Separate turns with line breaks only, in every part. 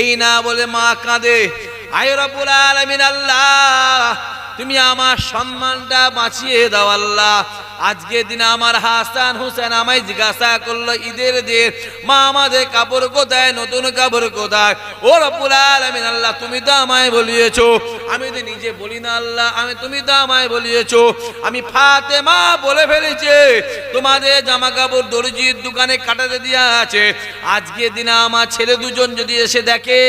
এই না বলে মা কাঁদে, আয় রব্বুল আলামিন আল্লাহ তুমি আমার সম্মানটা বাঁচিয়ে দাও আল্লাহ। আজকে দিন আমার হাসান হুসেন আমায় জিজ্ঞাসা করলো ঈদের দিন, মা আমাদের কাপড় কোথায়, নতুন কাপড় কোথায়? ও রব্বুল আলামিন আল্লাহ তুমি তো আমায় বলিয়েছো, আমি তো নিজে বলি না আল্লাহ, তুমি তো আমায় বলিয়েছো। আমি ফাতেমা বলে ফেলেছি তোমাদের জামা কাপড় দর্জির দোকানে কাটাতে দেওয়া আছে। আজকে দিনে আমার ছেলে দুজন যদি এসে দেখে,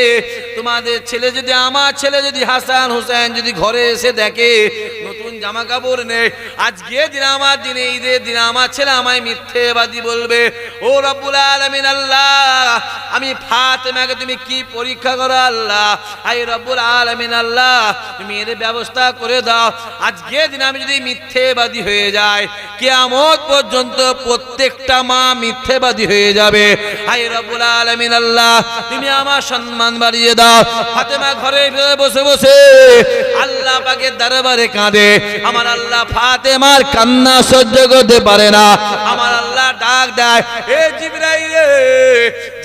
তোমাদের ছেলে যদি, আমার ছেলে যদি হাসান হুসেন যদি ঘরে এসে দেখে নতুন জামা কাপড় নেই, আজকে দিন আমার দিনে ঈদের দিন আমার ছেলে আমায় মিথ্যেবাদী বলবে। ও রব্বুল আলামিন আল্লাহ আমি ফাতেমাকে তুমি কি পরীক্ষা করো আল্লাহ, আই রব্বুল আলামিন আল্লাহ তুমি এর ব্যবস্থা করে দাও। আজকে দিন আমি যদি মিথ্যেবাদী হয়ে যাই, কিয়ামত পর্যন্ত প্রত্যেকটা মা মিথ্যেবাদী হয়ে যাবে। আই রব্বুল আলামিন আল্লাহ তুমি আমার সম্মান বাড়িয়ে দাও। ফাতেমা ঘরে বসে বসে আল্লাহ পাকের দরবারে কাঁদে। আমার আল্লাহ ফাতেমার কান্না সহ্য করতে পারে না। আমার আল্লাহ ডাক দেয়, এ জিবরাইল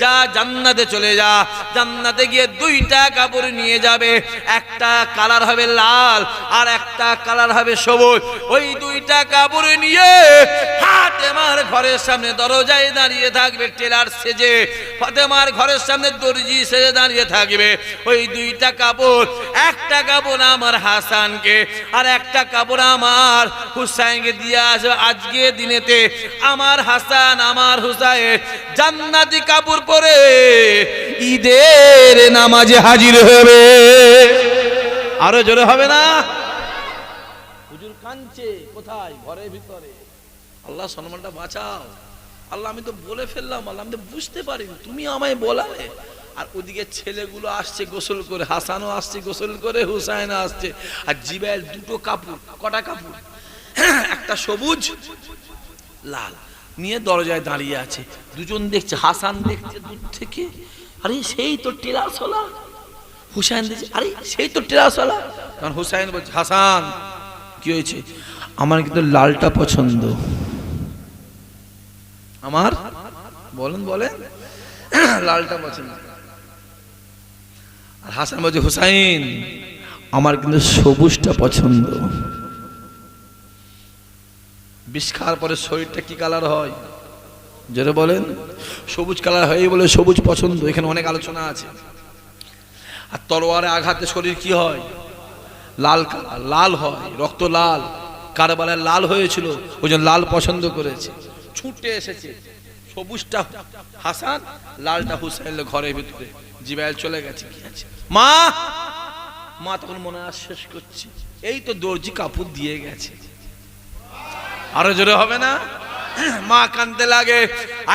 যা জান্নাতে চলে যা, জান্নাতে গিয়ে দুইটা কাপড় নিয়ে যাবে, একটা কালার হবে লাল আর একটা কালার হবে সবুজ। ওই দুইটা কাপড় নিয়ে ফাতেমার ঘরের সামনে দরজায় দাঁড়িয়ে থাকবে টেলার সেজে, ফাতেমার ঘরের সামনে দর্জি সেজে দাঁড়িয়ে থাকবে। ওই দুইটা কাপড়, একটা কাপড় আমার হাসানকে আর একটা কাপড় আমার হুসাইনকে দিয়ে আসবে। আজকে দিনেতে আমার হাসান আমার হুসাইন জান্নাতি কাপড় পরে ঈদের নামাজে হাজির হবে। আরো জোরে হবে না? হুজুর কাঁদছে কোথায়? ঘরের ভিতরে। আল্লাহ সম্মানটা বাঁচাও আল্লাহ। আমি তো বলে ফেললাম আল্লাহ, আমি তো বুঝতে পারিনি, তুমি আমায় বলালে। আর ওদিকে ছেলেগুলো আসছে গোসল করে, হাসানও আসছে গোসল করে, হুসাইনও আসছে। আর জিবাইল দুটো কাপড়, কটা কাপড়? একটা সবুজ লাল নিয়ে দরজায় দাঁড়িয়ে আছে। দুজন দেখছে, হাসান দেখছে দূর থেকে, আরে সেই তো টেরাসওয়ালা। হুসাইন দেখছে, আরে সেই তো টেরাসওয়ালা। কারণ হুসাইন বলছে, হাসান কি হয়েছে? আমার কিন্তু লালটা পছন্দ। আমার বলেন বলেন লালটা পছন্দ। আর হাসান বলছে, হুসাইন আমার কিন্তু সবুজটা পছন্দ। বিষ খাওয়ার পরে শরীরটা কি কালার হয়? জোরে বলেন। সবুজ কালার হয় বলে সবুজ পছন্দ। এখানে অনেক আলোচনা আছে। আর তলোয়ারে আঘাতে শরীর কি হয়? লাল কালার, লাল হয়, রক্ত লাল। কারবালায় লাল হয়েছিল, ওই জন্য লাল পছন্দ করেছে। ছুটে এসেছে, সবুজটা হাসান, লালটা হুসাইন ঘরের ভিতরে। জিবাইল চলে গেছে, কি আছে? মা মা তখন মনে শেষ করছে, এই তো দর্জি কাপড় দিয়ে গেছে। আরো জোরে হবে না? মা কাঁদতে লাগে,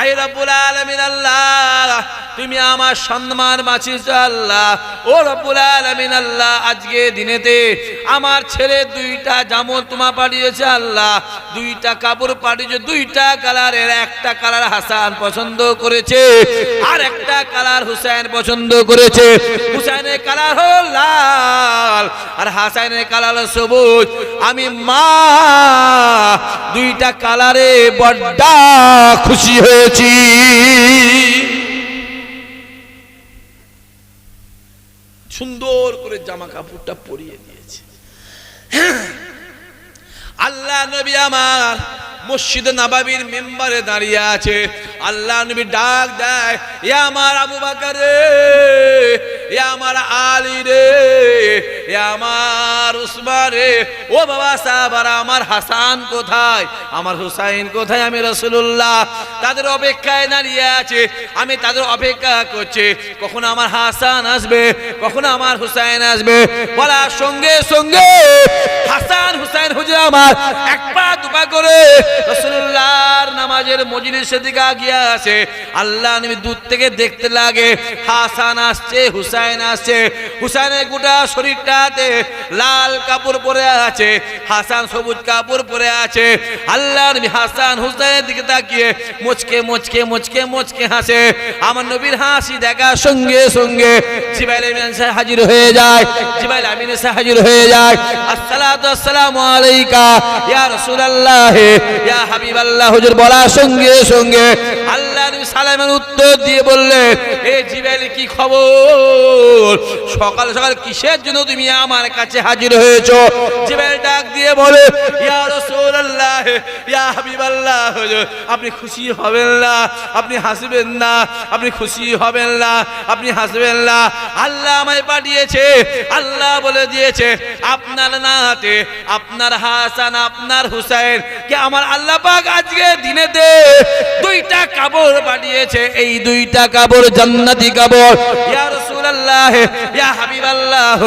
আয় রব্বুল আলামিন আল্লাহ তুমি আমার সম্মান বাঁচিয়েছো আল্লাহ। ও রব্বুল আলামিন আল্লাহ আজকে দিনেতে আমার ছেলে দুইটা জামা তোমা পাঠিয়েছে আল্লাহ, দুইটা কাপড় পাঠিয়েছে, দুইটা কালারের। একটা কালার হাসান পছন্দ করেছে আর একটা কালার হুসাইন পছন্দ করেছে। হুসাইনের কালার হল লাল আর হাসানের কালার হল সবুজ। আমি মা দুইটা কালারে বড্ড খুশি হয়েছি। সুন্দর করে জামা কাপড়টা পরিয়ে দিয়েছে। আল্লাহ নবী আমার মসজিদে নববীর মেম্বারে দাঁড়িয়ে আছে। আল্লাহ নবী ডাক দেয়, এ আমার আবু বকর রে, এ আমার আলী রে, এ আমার উসমান রে, ও বাবা সাহাবারা আমার হাসান কোথায়, আমার হুসাইন কোথায়? আমি রাসূলুল্লাহ তাদের অপেক্ষায় দাঁড়িয়ে আছে। আমি তাদের অপেক্ষা করছি কখন আমার হাসান আসবে, কখন আমার হুসাইন আসবে। বলার সঙ্গে সঙ্গে হাসান হুসাইন হুজুর আমার এক পা দুপা করে রাসূলুল্লাহর নামাজের মজলিসের দিকে গিয়ে আসে। আল্লাহ নবী দূর থেকে দেখতে লাগে, হাসান আসছে, হুসাইন আসছে। হুসাইনের গোটা শরীরটাতে লাল কাপড় পরে আছে, হাসান সবুজ কাপড় পরে আছে। আল্লাহ নবী হাসান হুসাইনের দিকে তাকিয়ে মুচকে মুচকে মুচকে মুচকে হাসে। আমার নবীর হাসি দেখার সঙ্গে সঙ্গে জিবরাইল আমিন এসে হাজির হয়ে যায়। জিবরাইল আমিন এসে হাজির হয়ে যায়। আসসালাতু আসসালামু আলাইকা ইয়া রাসূলুল্লাহ ইয়া হাবিবাল্লাহ হুজুর বলার সঙ্গে সঙ্গে আল্লাহ নবী সালামের উত্তর দিয়ে বললেন, এ জিবরাইল কি খবর? সকাল সকাল কিসের জন্য তুমি আমার কাছে হাজির হয়েছো? জিবরাইল ডাক দিয়ে বলে, ইয়া রাসূলুল্লাহ, ইয়া হাবিবাল্লাহ, আপনি খুশি হবেন না, আপনি হাসবেন না, আপনি খুশি হবেন না, আপনি হাসবেন না। আল্লাহ আমায় পাঠিয়েছে, আল্লাহ বলে দিয়েছে আপনার নাতে আপনার হাসান আপনার হুসাইন কে আমার আল্লাহ পাক আজকে দিনেতে দুইটা কবর পাঠিয়েছে। এই দুইটা কবর জান্নাতি কবর। ইয়া রাসূলুল্লাহ, ইয়া হাবিবাল্লাহ,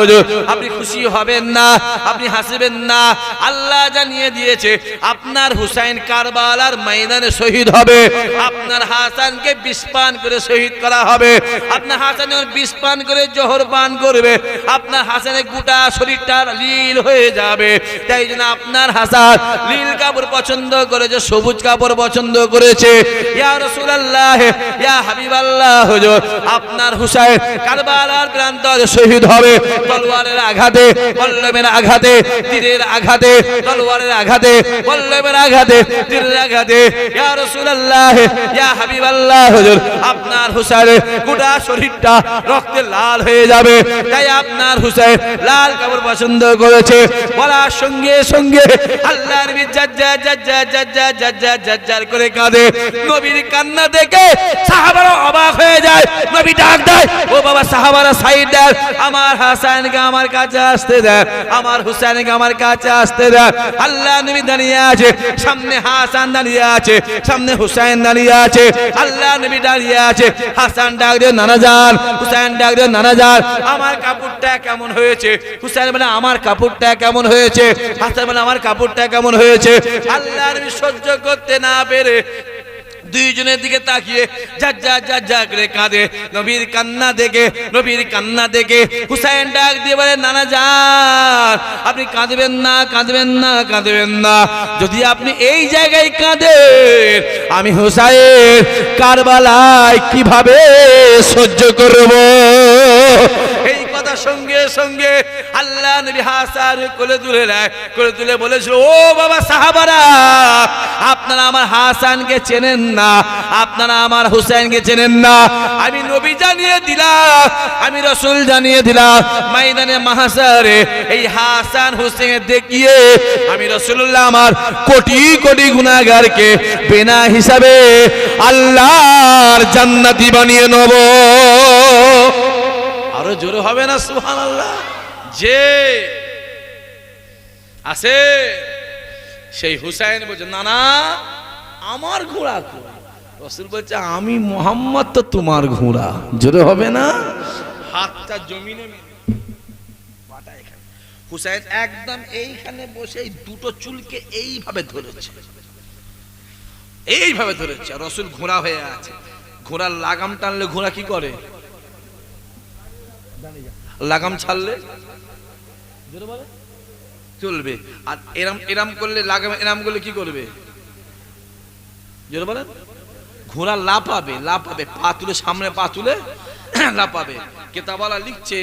আপনি খুশি হবেন না, আপনি হাসবেন না। আল্লাহ জানিয়ে দিয়েছে আপনার হুসাইন কারবালার ময়দানে শহীদ হবে, আপনার হাসানকে বিষ পান করে শহীদ করা হবে। আপনার হাসান বিষ পান করে জহর পান করবে, আপনার হাসানের গোটা শরীরটা লীল হয়ে যাবে। তাই জন্য আপনার হাসান নীল কাপড় পছন্দ করেছে, সবুজ কাপড় পছন্দ করেছে। ইয়া রাসূলুল্লাহ, ইয়া হাবিবাল্লাহ, হুজুর আপনার হুসাইন কারবালার প্রান্তরে শহীদ হবে তলোয়ারের আঘাতে, পল্লবের আঘাতে, তীরের আঘাতে, তলোয়ারের আঘাতে, পল্লবের আঘাতে, তীরের আঘাতে। ইয়া রাসূলুল্লাহ, ইয়া হাবিবাল্লাহ, হুজুর আপনার হুসাইনের গোটা শরীরটা রক্তে লাল হয়ে যাবে। তাই আপনার হুসাইন লাল কাপড় পছন্দ করেছে। বলার সঙ্গে সঙ্গে আল্লাহর নবী জাজ্জা জাজ্জা জাজ্জা জাজ্জা জাজ্জার করে কাঁদে। নবীর কান্না দেখে সাহাবারা অবাক হয়ে যায়। নবী ডাক দেয়, ও বাবা সাহাবারা সাইড দেন, আমার হাসানকে আমার কাছে আসতে দেন, আমার হুসাইনকে আমার কাছে আসতে দেন। আল্লাহ নবী দাঁড়িয়ে আছে, সামনে হাসান দাঁড়িয়ে আছে, সামনে হুসাইন দাঁড়িয়ে আছে। আল্লাহ নবী দাঁড়িয়ে আছে। হাসান ডাক দিয়ে নানা যান, হুসাইন ডাক দিয়ে নানা যান, আমার কাপড়টা কেমন হয়েছে? হুসাইন বলে আমার কাপড়টা কেমন হয়েছে? হাসান বলে আমার কাপড়টা কেমন হয়েছে? আল্লাহ নবী সহ্য করতে না পেরে দুইজনের দিকে তাকিয়ে জাজ্জা জাজ্জা করে কাঁদে। নবীর কান্না দেখে, নবীর কান্না দেখে হুসাইন ডাক দিয়ে বলে, নানা যান আপনি কাঁদবেন না, কাঁদবেন না, কাঁদবেন না। যদি আপনি এই জায়গায় কাঁদেন, আমি হুসাইন কারবালায় কিভাবে সহ্য করব? এই কথা সঙ্গে সঙ্গে আল্লাহ নবী হাসান কোলে তুলে নেয়, কোলে তুলে বলেছিল, ও বাবা সাহাবারা, আপনারা আমার হাসানকে চেনেন না, আপনারা আমার হুসাইনকে চেনেন না। আমি নবী জানিয়ে দিলাম, আমি রাসূল জানিয়ে দিলাম, ময়দানে মাহশারে এই হাসান হুসাইন দেখিয়ে আমি রাসূলুল্লাহ আমার কোটি কোটি গুনাহগারকে বিনা হিসাবে আল্লাহর জান্নাতি বানিয়ে নেব। আরো জোরে হবে না সুবহানাল্লাহ? যে আছে সেই হুসাইন বলছে, না না আমার ঘোড়া। রাসূল বলছে, আমি মুহাম্মদ তো তোমার ঘোড়া। জোরে হবে না? হাতটা জমিনে পাটা এখানে। হুসাইন একদম এইখানে বসে দুটো চুলকে এইভাবে ধরেছে, এইভাবে ধরেছে। রাসূল ঘোড়া হয়ে আছে। ঘোড়ার লাগাম টানলে ঘোড়া কি করে? লাগাম ছাড়লে চলবে, আর এরাম এরাম করলে, লাগাম এরাম করলে কি করবে? বলেন, ঘোড়া লাফাবে, লাফাবে, পা তুলে, সামনে পা তুলে লাফাবে। কেতাবালা লিখছে,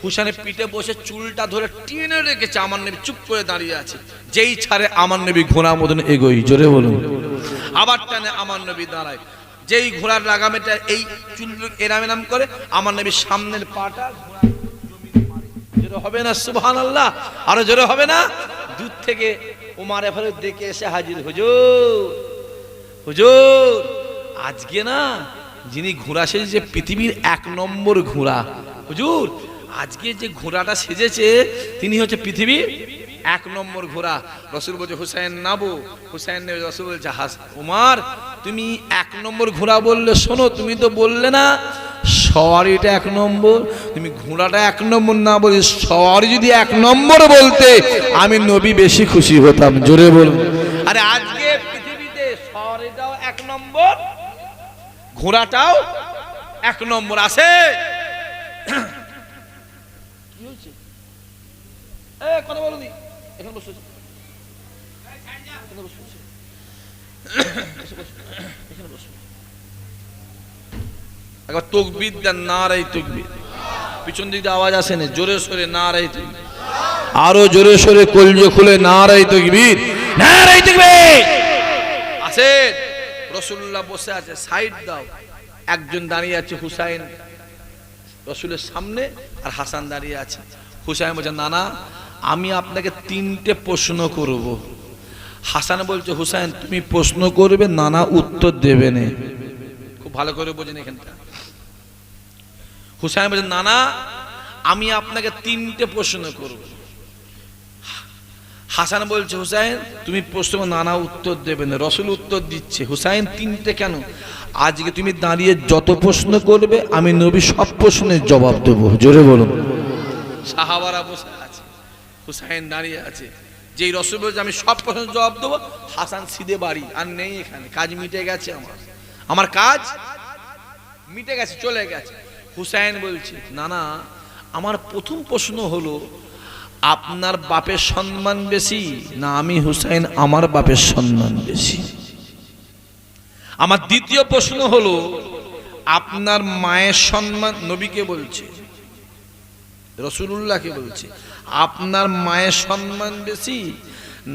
হুসাইনের পিঠে বসে চুলটা ধরে টেনে রেখেছে। আমার নবী চুপ করে দাঁড়িয়ে আছে। যেই ছাড়ে আমার নবী ঘোড়ার মতন এগোই। জোরে বলুন। আবার টানে, আমার নবী দাঁড়ায়। যেই ঘোড়ার লাগামেটা এই চুল এরাম এরাম করে, আমার নবী সামনের পাটা জোরে হবে না সুবহানাল্লাহ? আরো জোরে হবে না? দূর থেকে ওমর ফারুক দেখে এসে হাজির, হুজুর হুজুর আজকে না যিনি ঘোড়া সেজেছে পৃথিবীর 1 নম্বর ঘোড়া, হুজুর আজকে যে ঘোড়াটা সেজেছে তিনি হচ্ছে পৃথিবীর 1 নম্বর ঘোড়া। রাসূল বলছে, হুসাইন নাবো। হুসাইন নেবে। রাসূল বলছে, ওমর তুমি 1 নম্বর ঘোড়া বললে, শোনো তুমি তো বললে না সওয়ারিটা 1 নম্বর, তুমি ঘোড়াটা 1 নম্বর না বলি সওয়ারি যদি 1 নম্বর বলতে আমি নবী বেশি খুশি হতাম। জোরে বলুন। আরে আজকে পৃথিবীতে সওয়ারিটাও 1 নম্বর, ঘোড়াটাও 1 নম্বর আছে। কি হয়েছে? কথা বলো নি, এখানে বসে একবার তাকবীর দেন, নারে তাকবীর। পিছন দিক দিয়ে আওয়াজ আসে না, জোরে সোরে নারে তাকবীর। আরো জোরে সোরে কলজে খুলে নারে তাকবীর, নারে তাকবীর। আছে রাসূলুল্লাহ বসে আছে, সাইড দাও। একজন দাঁড়িয়ে আছে হুসাইন রাসূলের সামনে, আর হাসান দাঁড়িয়ে আছে। হুসাইন বলছে, নানা আমি আপনাকে 3টে প্রশ্ন করব। হাসান বলছে, হুসাইন তুমি প্রশ্ন করবে, নানা উত্তর দেবে না। খুব ভালো করে বোঝেন এখানটা। হুসাইন বলছে, নানা আমি আপনাকে 3টে প্রশ্ন করব। হাসান বলছে, হুসাইন তুমি প্রশ্ন, নানা উত্তর দেবে না। রাসূল উত্তর দিচ্ছে, হুসাইন 3টে কেন? আজকে তুমি দাঁড়িয়ে যত প্রশ্ন করবে আমি নবী সব প্রশ্নের জবাব দেব। জোরে বলুন। সাহাবারা বসে আছে, হুসাইন দাঁড়িয়ে আছে। যেই রাসূল বলছে আমি সব প্রশ্নের জবাব দেবো, হাসান সিধে বাড়ি, আর নেই এখানে, কাজ মিটে গেছে, আমার কাজ মিটে গেছে, চলে গেছে। হুসাইন বলছে, নানা আমার প্রথম প্রশ্ন হলো আপনার বাপের সম্মান বেশি না আমি হুসাইন আমার বাপের সম্মান বেশি? আমার দ্বিতীয় প্রশ্ন হলো আপনার মায়ের সম্মান, নবীকে বলছে, রাসূলুল্লাহকে বলছে, আপনার মায়ের সম্মান বেশি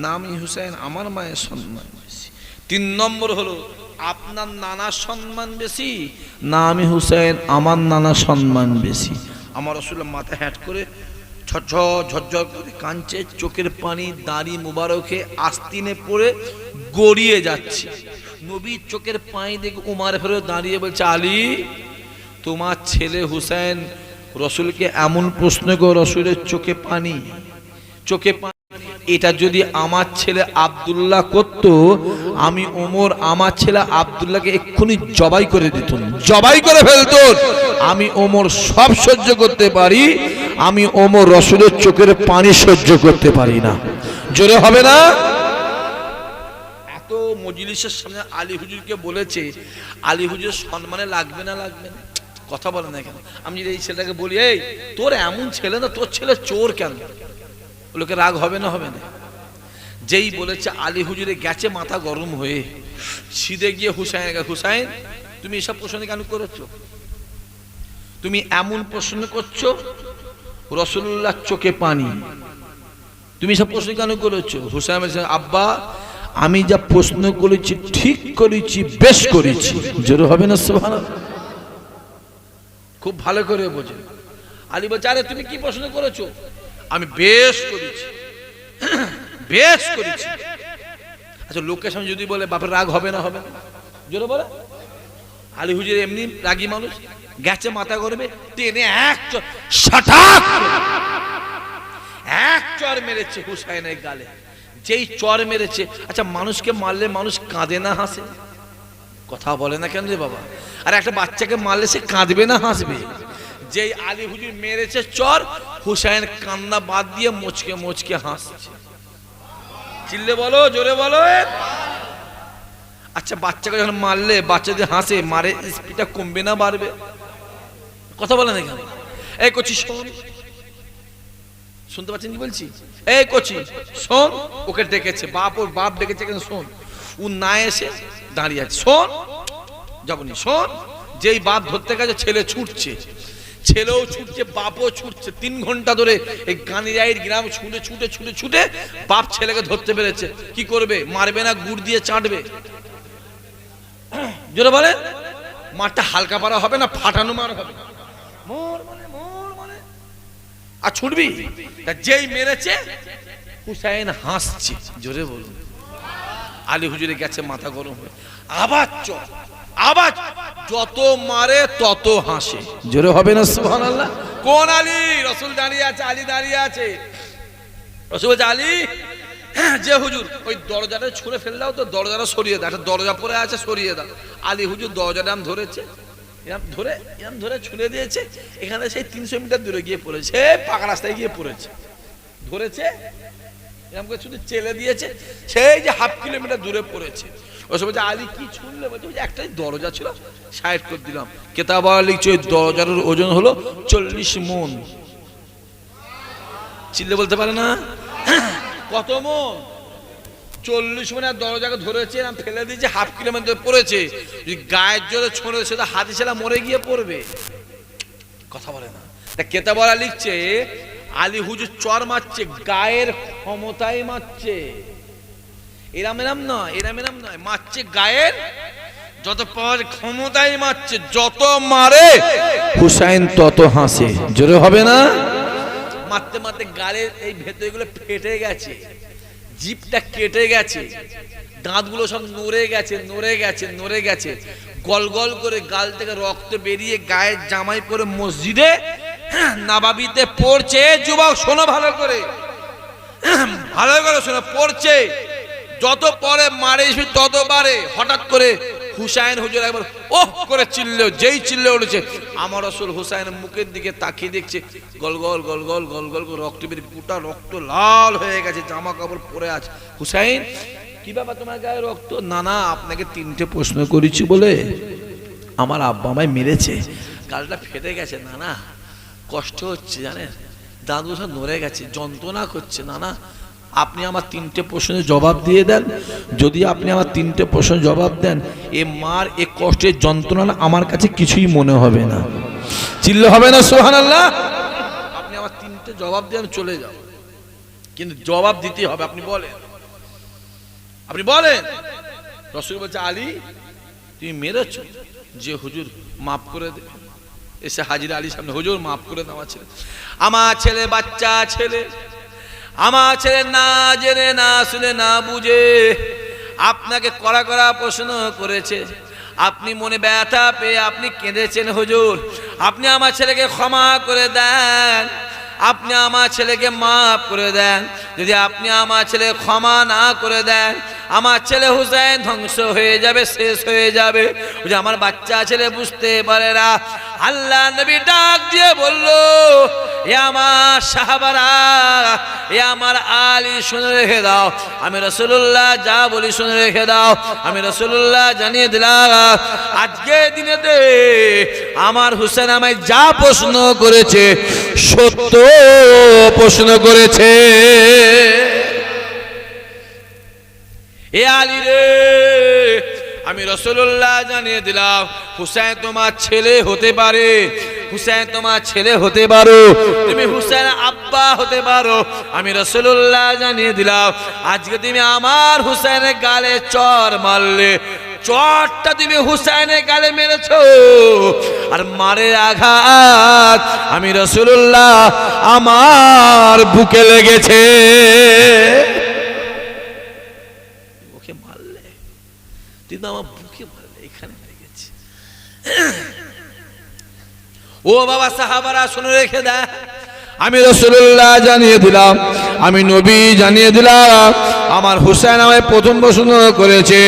না আমি হুসাইন আমার মায়ের সম্মান বেশি? 3 নম্বর হলো আপনার নানার সম্মান বেশি না আমি হুসাইন আমার নানার সম্মান বেশি? আমার রাসূল মাথা হ্যাট করে ঝরঝর করে কাঁদছে, চোখের পানি দাড়ি মুবারকে আস্তিনে পড়ে গড়িয়ে যাচ্ছে। নবীর চোখের পানি দেখে উমার ফেরে দাঁড়িয়ে বলছে, আলী তোমার ছেলে হুসাইন রাসূলকে এমন প্রশ্ন করে, রাসূলের চোখে পানি, চোখে পানি। এটা যদি আমার ছেলে আব্দুল্লাহ করত, আমি ওমর আমার ছেলে আব্দুল্লাহকে এক্ষুনি জবাই করে দিত, জবাই করে ফেলত। আমি ওমর সব সহ্য করতে পারি, আমি ওমর রাসূলের চোখের পানি সহ্য করতে পারি না। জোরে হবে না? এত মজলিসের সামনে আলী হুজুরকে বলেছে, আলী হুজুর সম্মানে লাগবে না লাগবে না? কথা বলে না কেন? আমি যদি এই ছেলেটাকে বলি, এই তোর এমন ছেলে না, তোর ছেলে চোর, কেন লোকে রাগ হবে না হবে না? যেই বলেছে আলী হুজুরে গেছে মাথা গরম হয়ে, সিধে গিয়ে হুসাইন তুমি এসব প্রশ্ন কেন করেছো? তুমি এমন প্রশ্ন করছো রাসূলুল্লাহর চোখে পানি, তুমি এসব প্রশ্ন কেন করেছো? হুসাইন বলছে, আব্বা আমি যা প্রশ্ন করেছি ঠিক করেছি, বেশ করেছি। জোরে হবে না সুবহানাল্লাহ? খুব ভালো করে বোঝে। আলী বলছে, আরে তুমি কি প্রশ্ন করেছো? আমি বেশ করেছি, বেশ করেছি। আচ্ছা লোকের সামনে যদি বলে বাপের রাগ হবে না হবে না? জোরে বলে। আলী হুজুর এমনি রাগী মানুষ, গেছে মাথা করবে, টেনে এক চর মেরেছে হুসাইনের গালে। যেই চর মেরেছে, আচ্ছা মানুষকে মারলে মানুষ কাঁদে না হাসে? কথা বলে না কেন রে বাবা? আর একটা বাচ্চাকে মারলে সে কাঁদবে না হাসবে? যেই আলী হুজুর মেরেছে চর, হুসাইন কান্না বাদ দিয়ে মুচকে মুচকে হাসছে। চিল্লে বলো, জোরে বলো। আচ্ছা বাচ্চাকে যখন মারলে বাচ্চাদের হাসে, মারে স্পিডটা কমবে না বাড়বে? কথা বলে না কেন? এই কচি শোন, শুনতে পাচ্ছেন কি বলছি? এই কচি শোন, ওকে ডেকেছে বাপ, ওর বাপ ডেকেছে কেন শোন। ও না এসে দাঁড়িয়ে আছে, শোন যাবনি, শোন। যেই বাপ ধরতে গেছে ছেলে ছুটছে, ছেলেও ছুটছে, বাপও ছুটছে। 3 ঘন্টা ধরে এই গানিরাইয়ের গ্রাম ছুটে ছুটে ছুটে ছুটে বাপ ছেলেকে ধরতে পেরেছে। কি করবে? মারবে না, গুড় দিয়ে চাটবে? জোরে বলে। মারটা হালকা পারা হবে না, ফাটানো মার হবে। মোর মানে আর ছুটবি? যেই মেরেছে হুসাইন হাসছে। জোরে বলুন। আলী হুজুরে গেছে মাথা গরম হয়ে, আবার চল, আবার যত মারে তত হাসে। জোরে হবে না সুবহানাল্লাহ? কোন আলী? রাসূল দাঁড়িয়ে আছে, আলী দাঁড়িয়ে আছে। রাসূল বলছে, আলী যে হুজুর ওই দরজাটা ছুঁড়ে ফেল দাও তো, দরজাটা সরিয়ে দাও, একটা দরজা পড়ে আছে সরিয়ে দাও। আলী হুজুর দরজাটা ধরেছে, এরম ধরে ছুঁড়ে দিয়েছে। এখানে সেই 300 মিটার দূরে গিয়ে পড়েছে, পাকা রাস্তায় গিয়ে পড়েছে। ধরেছে এরকম করে শুধু চেলে দিয়েছে, সেই যে 1/2 কিলোমিটার দূরে পড়েছে। ওই সময় আলী কি ছুঁড়লে? বলছে একটাই দরজা ছিল, সাইড করে দিলাম। কেতাব লিখছে ওই দরজার ওজন হলো 40 মণ। চিল্লে বলতে পারে না? কত মণ? 40 মণের দরজাকে ধরেছে, এরকম ফেলে দিয়েছে, 1/2 কিলোমিটার পড়েছে। যদি গায়ের জোরে ছুঁড়ে সেটা হাতি ছেলা মরে গিয়ে পড়বে। কথা বলে না। তা কেতাব লিখছে আলী হুজুর চর মারছে, গায়ের ক্ষমতায় মারছে। এরাম নয়, মারছে গায়ের যত পাওয়ার ক্ষমতাই মারছে, যত মারে হুসাইন তত হাসে। জোরে হবে না? মারতে মারতে গালের এই ভেতরগুলো ফেটে গেছে, জিভটা কেটে গেছে, দাঁতগুলো সব নড়ে গেছে, নড়ে গেছে, নড়ে গেছে, গল গল করে গাল থেকে রক্ত বেরিয়ে গায়ের জামাই পরে মসজিদে নববীতে পড়ছে। যুবক শোনো ভালো করে, ভালো করে শোনো, পড়ছে। যত পরে মারে তত বারে হঠাৎ করে হুসাইন হুজুর একবার ওহ করে চিল্লে, যেই চিল্লে উঠেছে, আমার রাসূল হুসাইনের মুখের দিকে তাকিয়ে দেখছে গল গল গল গল গল গল করে রক্ত বেরিয়ে পুটা রক্ত লাল হয়ে গেছে, জামা কাপড় পরে আছে। হুসাইন, কি ব্যাপার তোমার গায়ে রক্ত? না না, আপনাকে 3টে প্রশ্ন করেছি বলে আমার আব্বা আমায় মেরেছে, গালটা ফেটে গেছে। না না, কষ্ট হচ্ছে জানেন, দাঁতগুলো সব নড়ে গেছে, যন্ত্রণা করছে। না না, আপনি আমার 3টে প্রশ্নের জবাব দিয়ে দেন। যদি আপনি আমার 3টে প্রশ্নের জবাব দেন, এ মার এ কষ্টের যন্ত্রণা আমার কাছে কিছুই মনে হবে না। চিল্লে হবে না সুবহানাল্লাহ? আপনি আমার 3টে জবাব দিয়ে আমি চলে যাব, কিন্তু জবাব দিতে হবে। আপনি বলেন, আপনি বলেন। রাসূল বলছে, আলী তুমি মেরেছো? যে হুজুর মাফ করে দে। এসে হাজির আলীর সামনে, হুজুর মাফ করে দেওয়া ছেলে, আমার ছেলে, বাচ্চা ছেলে, আমার ছেলে না জেনে না শুনে না বুঝে আপনাকে কড়া কড়া প্রশ্ন করেছে, আপনি মনে ব্যথা পেয়ে আপনি কেঁদেছেন। হুজুর আপনি আমার ছেলেকে ক্ষমা করে দেন, আপনি আমার ছেলেকে মাফ করে দেন। যদি আপনি আমার ছেলে ক্ষমা না করে দেন, আমার ছেলে হুসাইন ধ্বংস হয়ে যাবে, শেষ হয়ে যাবে। যে আমার বাচ্চা ছেলে বুঝতে পারে না। আল্লাহ নবী ডাক দিয়ে বলল, এ আমার সাহাবারা, এ আমার আলী, শুনে রেখে দাও, আমি রাসূলুল্লাহ যা বলি শুনে রেখে দাও। আমি রাসূলুল্লাহ জানিয়ে দিলাম, আজকে দিনেতে আমার হুসাইন আমায় যা প্রশ্ন করেছে সত্য প্রশ্ন করেছে। এ আলী রে, আমি রাসূলুল্লাহ জানিয়ে দিলাম, হুসাইন তোমার ছেলে হতে পারে, হুসাইন তোমার ছেলে হতে পারো, তুমি হুসাইন আব্বা হতে পারো। আমি রাসূলুল্লাহ জানিয়ে দিলাম, আজকে তুমি আমার হুসাইনের গালে চর মারলে, চরটা তুমি হুসাইনের গালে মেরেছো, আর মারের আঘাত আমি রাসূলুল্লাহ আমার বুকে লেগেছে। ওকে মারলে, কিন্তু আমার বুকে মারলে, এখানে লেগেছে। ও বাবা সাহাবারা শুনে রেখে দেয়, আমি রাসূলুল্লাহ জানিয়ে দিলাম, আমি নবী জানিয়ে দিলাম, আমার হুসাইন আমায় প্রথম প্রশ্ন করেছে।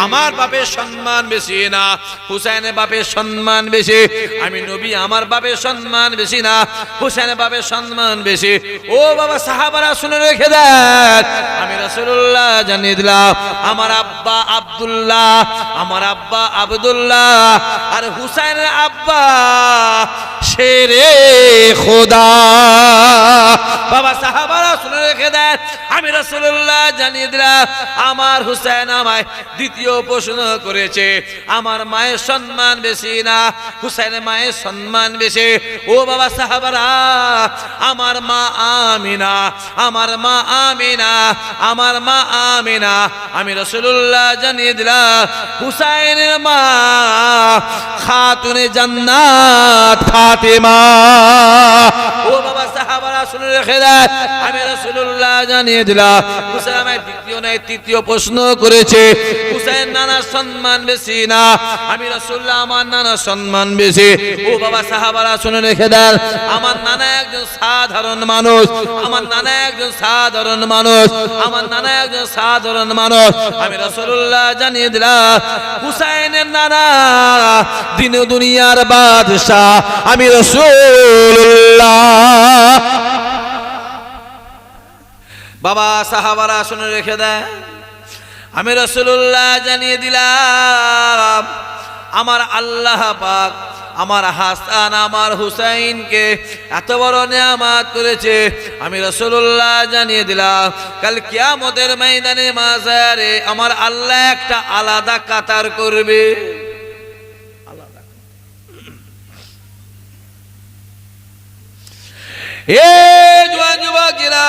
আমার বাপের সম্মান বেশি না, হুসাইনের বাপের সম্মান বেশি। আমি নবী, আমার বাপের সম্মান বেশি না, হুসাইনের বাপের সম্মান বেশি। ও বাবা সাহাবারা শুনে রেখে দেন, আমি রাসূলুল্লাহ জানিয়ে দিলাম, আমার আব্বা আব্দুল্লাহ, আমার আব্বা আব্দুল্লাহ, আর হুসাইনের আব্বা শেরে খোদা। বাবা সাহাবারা শুনে রেখে দেন, আমি রাসূলুল্লাহ জানিয়ে দিলাম, আমার হুসাইন আমায় দ্বিতীয় প্রশ্ন করেছে। আমার মায়ের সম্মান বেশি না, হুসাইনের মায়ের সম্মান বেশি। ও বাবা সাহাবারা, আমার মা আমিনা, আমার মা আমিনা, আমার মা আমিনা, আমি রাসূলুল্লাহ জানিয়ে দিলাম, হুসাইনের মা খাতুনে জান্নাত ফাতেমা। ও বাবা সাহাবারা শুনে রেখে দেন, আমি রাসূলুল্লাহ জানিয়ে দিলাম, হুসাইন আমায় দ্বিতীয় নয় তৃতীয় প্রশ্ন করেছে। হুসাইন নানার সম্মান বেশি না, আমি রাসূলুল্লাহ আমার নানার সম্মান বেশি। ও বাবা সাহাবারা শুনে রেখে দেন, আমার নানা একজন সাধারণ মানুষ, আমার নানা একজন সাধারণ মানুষ, আমার নানা একজন সাধারণ মানুষ। আমি রাসূলুল্লাহ জানিয়ে দিলাম, হুসাইনের নানা দিন দুনিয়ার বাদশা, আমি রাসূলুল্লাহ। বাবা সাহাবারা শুনে রেখে দেয়, আমি রাসূলুল্লাহ জানিয়ে দিলাম, আমার আল্লাহ পাক আমার হাসান আমার হুসাইনকে এত বড় নিয়ামত করেছে। আমি রাসূলুল্লাহ জানিয়ে দিলাম, কাল কিয়ামতের ময়দানে মাজারে আমার আল্লাহ একটা আলাদা কাতার করবে। এ জওয়ান যুবকেরা,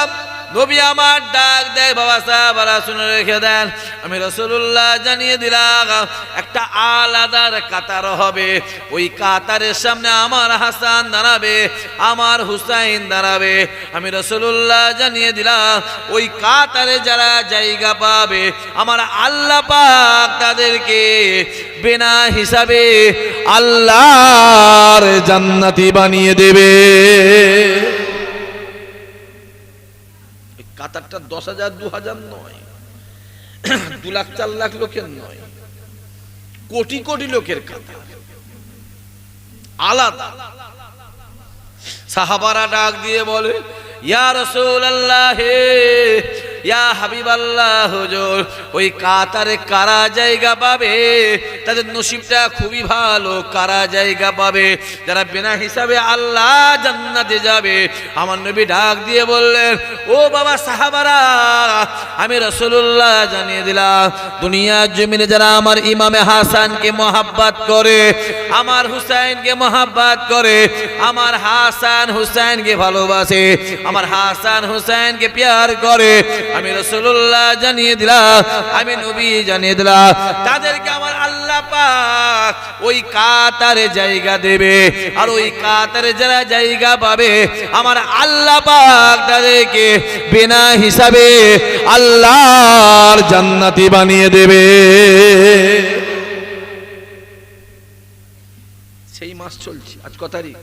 নবী আমার ডাক দেয়, বাবা সাহাবারা শুনে রেখে দেন, আমি রাসূলুল্লাহ জানিয়ে দিলাম একটা আলাদার কাতার হবে, ওই কাতারের সামনে আমার হাসান দাঁড়াবে, আমার হুসাইন দাঁড়াবে। আমি রাসূলুল্লাহ জানিয়ে দিলাম ওই কাতারে যারা জায়গা পাবে আমার আল্লাহ পাক তাদেরকে বিনা হিসাবে আল্লাহর জান্নাতি বানিয়ে দেবে। কাতারটা 10,000 2,000 নয়, 2 লাখ 4 লাখ লোকের নয়, কোটি কোটি লোকের কাতার, আলাদা। সাহাবারা ডাক দিয়ে বলে, ইয়া রাসূলুল্লাহ, ইয়া হাবিবাল্লাহ, হুজুর ওই কাতারে কারা জায়গা পাবে? তাদের নসিবটা খুবই ভালো। কারা জায়গা পাবে? যারা বিনা হিসাবে আল্লাহ জান্নাতে যাবে। আমার নবী ডাক দিয়ে বললেন, ও বাবা সাহাবারা, আমি রাসূলুল্লাহ জানিয়ে দিলাম দুনিয়ার জমিনে যারা আমার ইমামে হাসানকে মহব্বত করে, আমার হুসাইনকে মহব্বত করে, আমার হাসান হুসাইনকে ভালোবাসে, আমার হাসান হুসাইনকে প্যার করে, আমি রাসূলুল্লাহ জানিয়ে দিলাম, আমি নবী জানিয়ে দিলাম, তাদেরকে আমার আল্লাহ পাক ওই কাতারে জায়গা দেবে। আর ওই কাতারে যারা জায়গা পাবে আমার আল্লাহ পাক তাদেরকে বিনা হিসাবে আল্লাহর জান্নাতি বানিয়ে দেবে। সেই মাস চলছে। আজ কত তারিখ?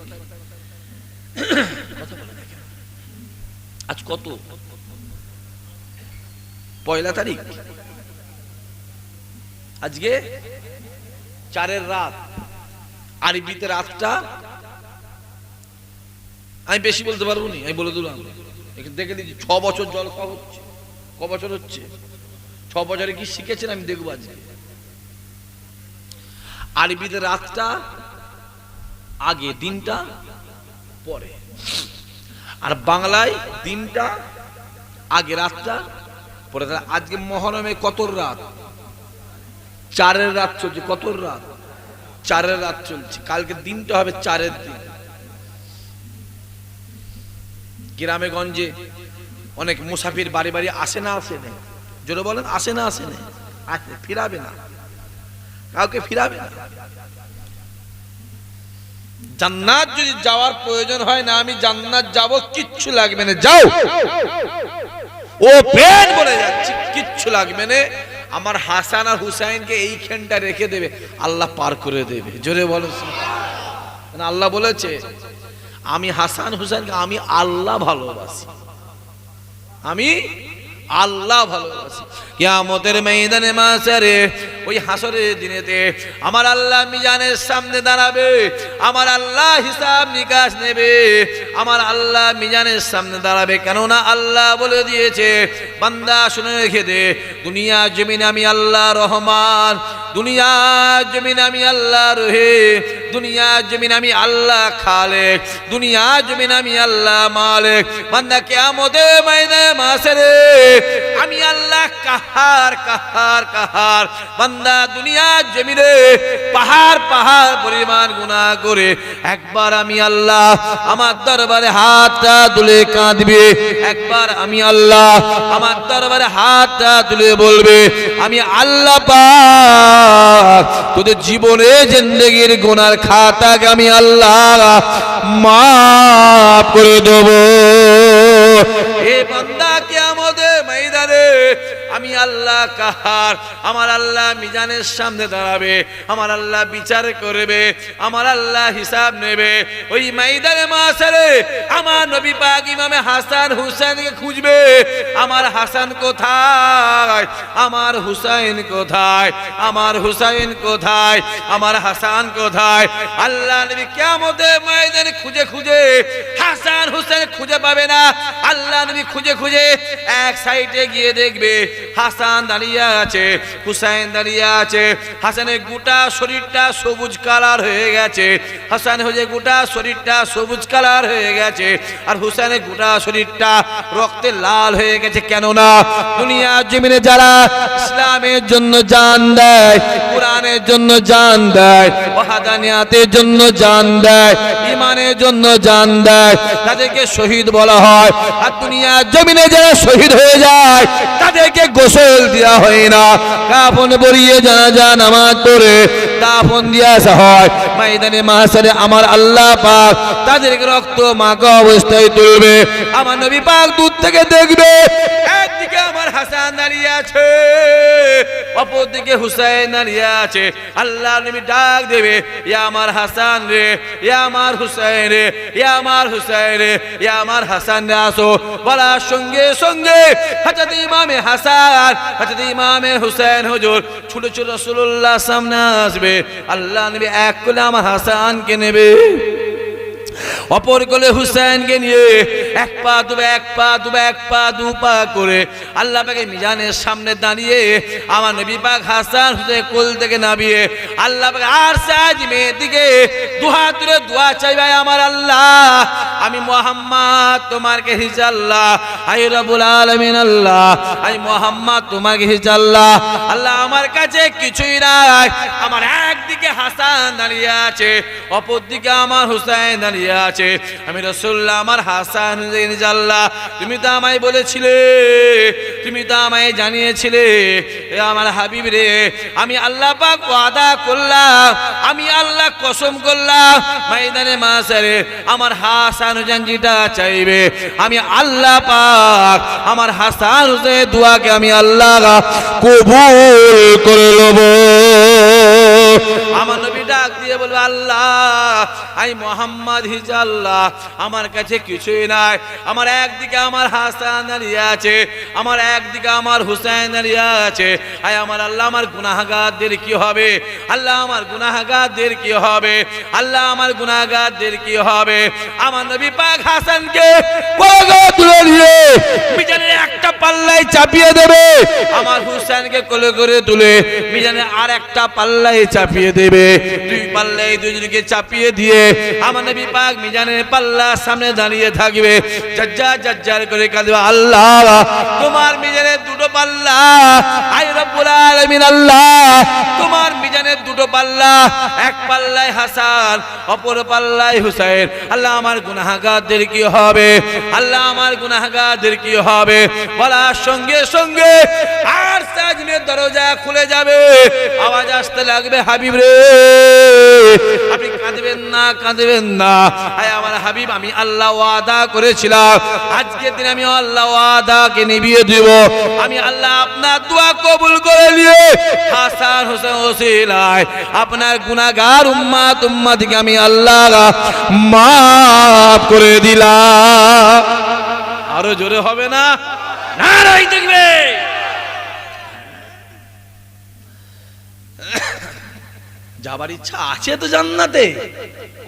আজ কত? 1 তারিখ। আজকে 4-এর রাত, আরবিতে রাতটা আমি বেশি বলতে পারবো না, আমি বলে দিলাম। দেখে দিচ্ছি 6 বছর জলসা হচ্ছে। ক বছর হচ্ছে? 6 বছরে কি শিখেছেন আমি দেখবো আজকে। আরবিতে রাতটা আগে, দিনটা পরে, আর বাংলায় দিনটা আগে, রাতটা পরে। আজকে মহরমে কত রাত? 4-এর রাত চলছে। কত রাত? 4-এর রাত চলছে। কালকে দিনটা হবে 4-এর দিন। গ্রামে গঞ্জে অনেক মুসাফির বাড়ি বাড়ি আসে না, আসে না? জোরে বলেন, আসে না, আসে না? আসে, ফিরাবে না, কাউকে ফিরাবে না। জান্নাত যদি যাওয়ার প্রয়োজন হয় না, আমি জান্নাত যাব, কিচ্ছু লাগবে না, যাও ও পেন বলে যাচ্ছি, কিচ্ছু লাগবে না। আমার হাসান আর হুসাইনকে এইখানটা রেখে দেবে, আল্লাহ পার করে দেবে। জোরে বলেন, আল্লাহ বলেছে আমি হাসান হুসাইনকে আমি আল্লাহ ভালোবাসি, আমি আল্লাহ ভালোবাসি। কিয়ামতের ময়দানে মাশারে ওই হাসরের দিনেতে আমার আল্লাহ মিজানের সামনে দাঁড়াবে, আমার আল্লাহ হিসাব নিকাশ নেবে, আমার আল্লাহ মিজানের সামনে দাঁড়াবে। কেননা আল্লাহ বলে দিয়েছে, বান্দা শুনে রেখে দে, দুনিয়া জমিনে আমি আল্লাহ রহমান, দুনিয়া জমিনে আমি আল্লাহ রহিম, দুনিয়া জমিনে আমি আল্লাহ খালেক, দুনিয়া জমিনে আমি আল্লাহ মালিক। বান্দা কিয়ামতের ময়দানে মাশারে আমি আল্লাহ কাহার কাহার কাহার। বান্দা দুনিয়া জমিনে পাহাড় পাহাড় পরিমাণ গুনাহ করে একবার আমি আল্লাহ আমার দরবারে হাতটা তুলে কাঁদবে, একবার আমি আল্লাহ আমার দরবারে হাতটা তুলে বলবে, আমি আল্লাহ পাক তোদের জীবনে জিন্দেগির গুনার খাতাকে আমি আল্লাহ মাফ করে দেব। এ বান্দা কিয়ামতের ময়দানে আমি আল্লাহ কাহার, আমার আল্লাহ মিজানের সামনে দাঁড়াবে, আমার আল্লাহ বিচার করবে, আমার আল্লাহ হিসাব নেবে। ওই ময়দানে মাশারে আমার নবী পাক ইমামে হাসান হুসাইনকে খুঁজবে, আমার হাসান কোথায়, আমার হুসাইন কোথায়, আমার হুসাইন কোথায়, আমার হাসান কোথায়। আল্লাহ নবী কিয়ামতের ময়দানে খুঁজে খুঁজে হাসান হুসাইন খুঁজে পাবে না। আল্লাহ নবী খুঁজে খুঁজে এক সাইডে গিয়ে দেখবে হাসান দাঁড়িয়ে আছে, হুসাইন দাঁড়িয়ে আছে। হাসানের গোটা শরীরটা সবুজ কালার হয়ে গেছে, হাসান হয়ে গোটা শরীরটা সবুজ কালার হয়ে গেছে, আর হুসাইনের গোটা শরীরটা রক্তে লাল হয়ে গেছে। কেননা দুনিয়ার জমিনে যারা ইসলামের জন্য জান দেয়, কোরআনের জন্য জান দেয়, ওয়াহদানিয়াতের জন্য জান দেয়, ঈমানের জন্য জান দেয়, তাদেরকে শহীদ বলা হয়। আর দুনিয়া জমিনে যারা শহীদ হয়ে যায় তাদেরকে গোসল দেওয়া হয় না, কাফন পরিয়ে জানাজা নামাজ পড়ে দাফন দিয়ে আসা হয়। ময়দানে মাহশারে আমার আল্লাহ পাক তাদেরকে রক্ত মাখা অবস্থায় তুলবে। আমার নবী পাক দূর থেকে দেখবে, একদিকে আমার হাসান দাঁড়িয়ে আছে, অপরদিকে হুসাইন দাঁড়িয়ে আছে। আল্লাহ নবী ডাক দেবে, ইয়া আমার হাসান রে, ইয়া আমার হুসাইন রে, ইয়া আমার হুসাইন রে, ইয়া আমার হাসান রে, আসো। বলার সঙ্গে সঙ্গে হযরত ইমামে হাসান, হযরত ইমামে হুসাইন হুজুর ছোট ছোট রাসূলুল্লাহ সামনে আসবে। আল্লাহ নবী এক কোলে আমার হাসানকে নেবে, অপর কোলে হুসাইনকে নিয়ে এক পা দুবে, এক পা দুবে, এক পা দু পা করে আল্লাহ পাকের মিজানের সামনে দাঁড়িয়ে আমার নবী পাক হাসান হুসাইন কোল থেকে নামিয়ে আল্লাহ পাক আর সাজিমের দিকে দুহাত তুলে দোয়া চাইবে, আমার আল্লাহ আমি মুহাম্মদ তোমার কে হিজাল্লাহ, আই রব্বুল আলামিন আল্লাহ আমি মুহাম্মদ তোমার কে হিজাল্লাহ। আল্লাহ আমার কাছে কিছুই নাই, আমার একদিকে হাসান দাঁড়িয়ে আছে, অপর দিকে আমার হুসাইন দাঁড়িয়ে আছে। আমি রাসূলুল্লাহ আমার হাসান হুসাইন আল্লাহ তুমি তো আমায় বলেছিলে, তুমি তো আমায় জানিয়েছিলে, এ আমার হাবিব রে, আমি আল্লাহ পাক ওয়াদা করলাম, আমি আল্লাহ কসম করলাম, ময়দানে মাহশারে আমার হাসান হুসাইন যেটা চাইবে আমি আল্লাহ পাক আমার হাসান হুসাইনের দোয়াকে আমি আল্লাহ কবুল করে নেব। আমার নবী ডাক দিয়ে বলবে, আল্লাহ আই মুহাম্মদ হিজাল্লাহ আমার কাছে কিছুই নাই, আমার একদিকে আমার হাসান দাঁড়িয়ে আছে, আমার একদিকে আমার হুসাইন দাঁড়িয়ে আছে। আয় আমার আল্লাহ আমার গুনাহগারদের কি হবে, আল্লাহ আমার গুনাহগারদের কি হবে, আল্লাহ আমার গুনাহগারদের কি হবে। আমার নবী পাক হাসানকে কোলে তুলে নিয়ে মিজানের একটা পাল্লায় চাপিয়ে দেবে, আমার হুসাইনকে কোলে করে তুলে মিজানের আর একটা পাল্লায় চাপিয়ে দেবে। দুই পাল্লায় দুজনকে চাপিয়ে দিয়ে আমার নবী পাক মিজানের পাল্লা সামনে দাঁড়িয়ে থাকবে, জাজ্জার জাজ্জার করে কাঁদবে, আল্লাহ তোমার মিজানের দুটো পাল্লা, আই রব্বুল আলামিন আল্লাহ তোমার মিজানের দুটো পাল্লা, এক পাল্লায় হাসান অপর পাল্লায় হুসাইন। আল্লাহ আমার গুনাহগারদের কি হবে, আল্লাহ আমার গুনাহগারদের কি হবে। বলার সঙ্গে সঙ্গে আর সাজমের দরজা খুলে যাবে, আওয়াজ আসতে লাগবে, হাবিব রে আপনি কাঁদবেন না, কাঁদবেন না। আয় আমার হাবিব আমি আল্লাহ ওয়াদা করেছিলাম, আজকের দিন আমি আল্লাহ ওয়াদাকে নিভিয়ে দিব, আমি আল্লাহ আপনার দোয়া কবুল করে নিয়ে হাসান হোসেন ওসিলায় আপনার গুনাহগার উম্মত উম্মতকে আমি আল্লাহ মাফ করে দিলাম। আরো জোরে হবে না? নারাই দেখবে। যাবার ইচ্ছা আছে তো জান্নাতে,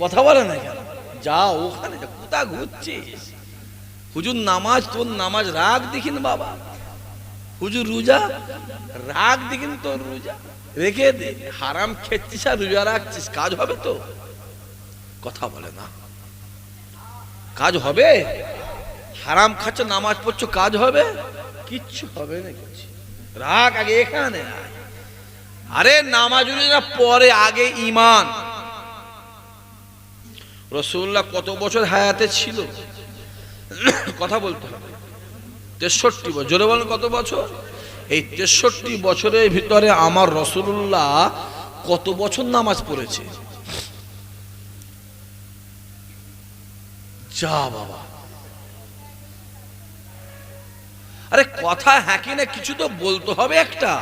কথা বলে না কেন? যাও ওখানে, কোথা ঘুরছিস? হুজুর নামাজ, তোর নামাজ রাগ দেখিন বাবা, হুজুর রোজা রাগ দেখিন, তোর রোজা রেখে দে, হারাম খেচ্ছিস আর রোজা রাখছিস, কাজ হবে তো? কথা বলে না, কাজ হবে? হারাম খাচ্ছ নামাজ পড়ছো, কাজ হবে? কিচ্ছু হবে না, কিছু রাগ আগে এখানে। আরে নামাজ পরে, আগে ঈমান। রাসূলুল্লাহ কত বছর হায়াতে ছিল? কথা বলতে হবে, 63 বছর। জোরে বলেন কত বছর? এই 63 বছরের ভিতরে আমার রাসূলুল্লাহ কত বছর নামাজ পড়েছে? যা বাবা, আরে কথা হ্যাঁ কি না কিছু তো বলতে হবে একটা।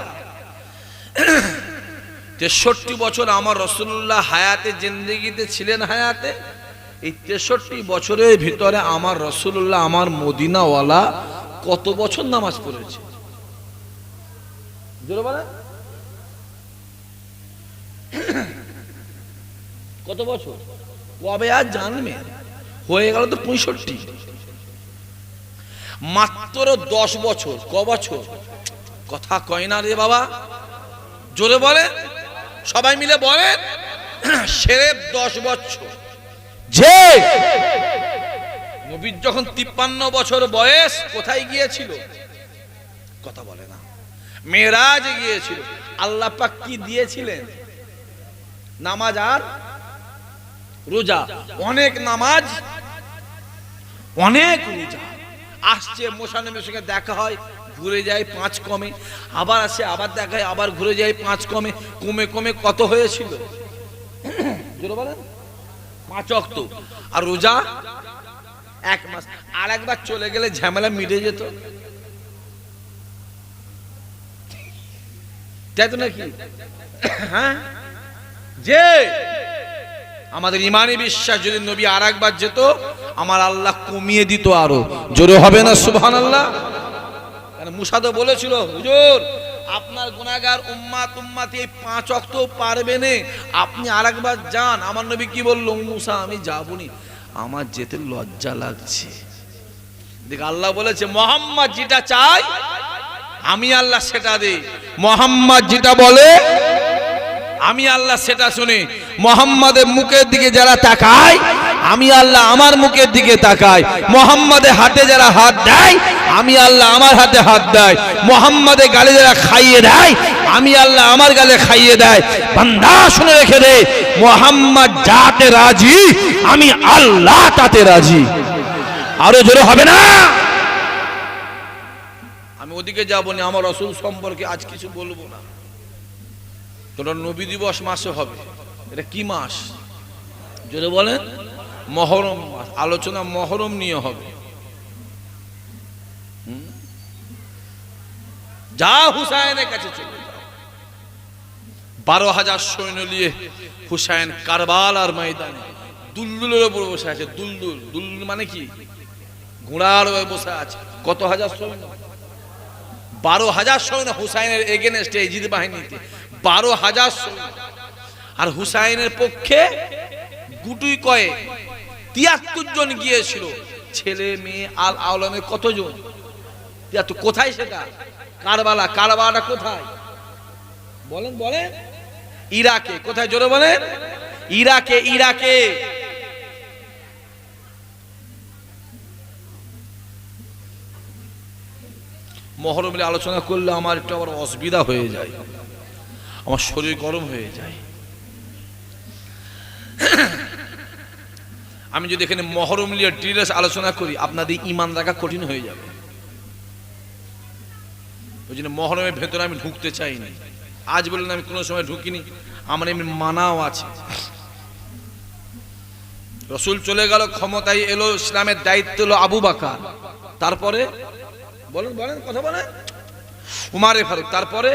63 বছর আমার রাসূলুল্লাহ হায়াতে, জিন্দেগিতে ছিলেন হায়াতে। এই 63 বছরের ভিতরে আমার রাসূলুল্লাহ আমার মদিনাওয়ালা কত বছর নামাজ পড়েছে? জোরে বলেন কত বছর? কবে আর জানবে, হয়ে গেল তো 65। মাত্র 10 বছর। ক বছর? কথা কয় না রে বাবা, জোরে বলে, সবাই মিলে বলেন, সেরে 10 বছর। যে নবীর যখন 53 বছর বয়স, কোথায় গিয়েছিল? কথা বলে না, মেরাজে গিয়েছিল। আল্লাহ পাক কি দিয়েছিলেন? নামাজ আর রোজা। অনেক নামাজ, অনেক রোজা, আসছে মুসা নবীর সঙ্গে দেখা হয়, ঘুরে যায় 5 কমে, আবার আসে আবার দেখা হয়, আবার ঘুরে যায় 5 কমে, কমে কমে কত হয়েছিল জোরে বলেন 5 ওয়াক্ত। আর রোজা 1 মাস। আর একবার চলে গেলে ঝামেলা মিটে যেত, তাই তো নাকি? হ্যাঁ, যে আমাদের ইমানি বিশ্বাস, যদি নবী আর একবার যেত আমার আল্লাহ কমিয়ে দিত আরো। জোরে হবে না সুবহানাল্লাহ? কারণ মুসা তো বলেছিল, হুজুর আপনার গুনাহগার উম্মাত উম্মতি এই 5 ওয়াক্ত পারবে না, আপনি আরেকবার যান। আমার নবী কি বলল? মুসা আমি যাবনি, আমার যেতে লজ্জা লাগছে। দেখ আল্লাহ বলেছে মুহাম্মদ যেটা চাই আমি আল্লাহ সেটা দেই, মুহাম্মদ যেটা বলে আমি আল্লাহ সেটা শুনি। মুহাম্মাদের মুখের দিকে যারা তাকায় আমি আল্লাহ আমার মুখের দিকে তাকাই। মুহাম্মাদের হাতে যারা হাত দেয় আমি আল্লাহ আমার হাতে হাত দেয়। মুহাম্মাদের গালে যারা খাইয়ে দেয় আমি আল্লাহ আমার গালে খাইয়ে দেয়। বান্দা শুনে রেখে দে, মুহাম্মদ যাতে রাজি আমি আল্লাহ তাতে রাজি। আরো জোরে হবে না? আমি ওদিকে যাবো না, আমার রাসূল সম্পর্কে আজ কিছু বলবো না। তোরা নবী দিবস মাসে হবে, এটা কি মাস জোরে বলেন? মহরম মাস। আলোচনা মহরম নিয়ে হবে। যা হুসাইনের কাছে চলে যাও, 12,000 সৈন্য নিয়ে হুসাইন কারবালার ময়দানে দুলদুলের উপর বসে আছে। দুলদুল, দুলদুল মানে কি? ঘোড়ার উপর বসে আছে। কত হাজার সৈন্য? 12,000 সৈন্য হুসাইনের এগেনস্টে ইজিদ বাহিনীতে 12,000 সৈন্য। আর হুসাইনের পক্ষে গুটুই কয়ে 73 জন গিয়েছিল, ছেলে মেয়ে আল আওলামে কতজন? কোথায় সেটা? কারবালা। কারবালাটা কোথায় বলেন? বলেন ইরাকে। কোথায় জোরে বলেন? ইরাকে। ইরাকে মহরম নিয়ে আলোচনা করলে আমার একটু আবার অসুবিধা হয়ে যায়, আমার শরীর গরম হয়ে যায়। আমি যদি এখানে মহরম নিয়ে ডিটেইলস আলোচনা করি আপনাদের ঈমান রাখা কঠিন হয়ে যাবে। ওই জন্য মহরমের ভেতরে আমি ঢুকতে চাইনি। আজ বললেন আমি কোনো সময় ঢুকিনি, আমার এমনি মানাও আছে। রাসূল চলে গেল, ক্ষমতায় এলো, ইসলামের দায়িত্ব এলো আবু বকর, তারপরে বলেন বলেন কথা বলেন উমারে ফারুক, তারপরে